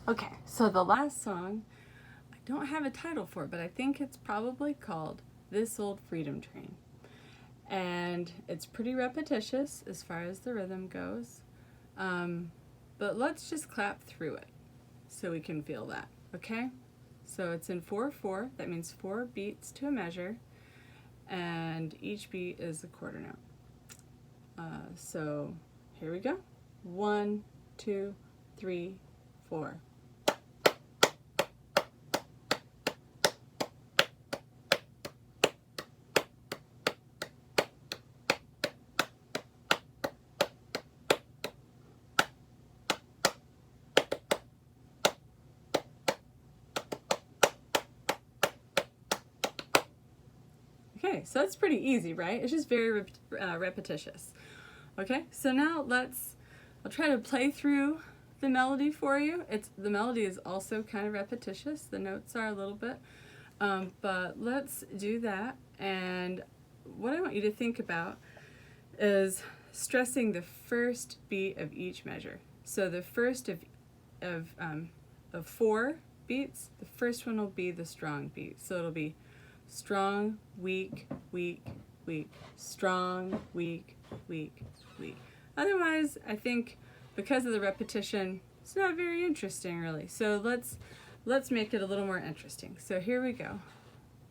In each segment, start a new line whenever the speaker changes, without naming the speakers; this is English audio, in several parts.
Okay, so the last song, I don't have a title for it, but I think it's probably called This Old Freedom Train. And it's pretty repetitious as far as the rhythm goes. But let's just clap through it so we can feel that, okay? So it's in 4/4, that means 4 beats to a measure, and each beat is a quarter note. So here we go. 1, 2, 3, 4. Okay, so that's pretty easy, right? It's just very repetitious. Okay, so now I'll try to play through the melody for you. The melody is also kind of repetitious. The notes are a little bit, but let's do that. And what I want you to think about is stressing the first beat of each measure. So the first of 4 beats, the first one will be the strong beat. So it'll be strong, weak, weak, weak, strong, weak, weak, weak. Otherwise, I think because of the repetition, it's not very interesting really. So let's make it a little more interesting. So here we go.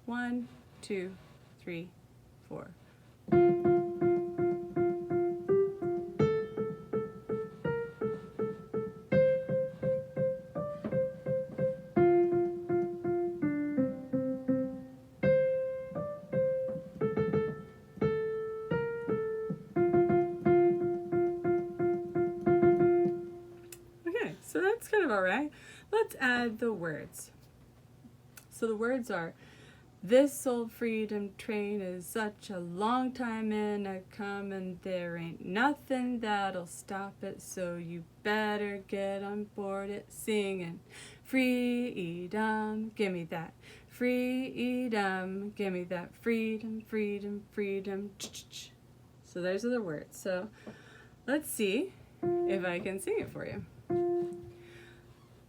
1, 2, 3, 4. Okay, so that's kind of all right. Let's add the words. So the words are, this old freedom train is such a long time in a comin', there ain't nothing that'll stop it, so you better get on board it singing. Freedom, gimme that. Freedom, gimme that. Freedom, freedom, freedom. So those are the words. So let's see if I can sing it for you.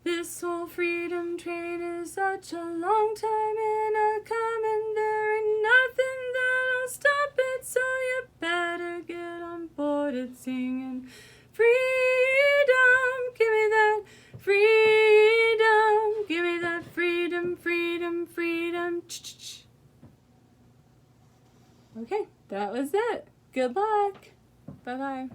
This old freedom train is such a long time in a comin', there ain't nothing that'll stop it, so you better get on board it singing. Freedom, give me that. Freedom, give me that. Freedom, freedom, freedom. Okay, that was it. Good luck. Bye-bye.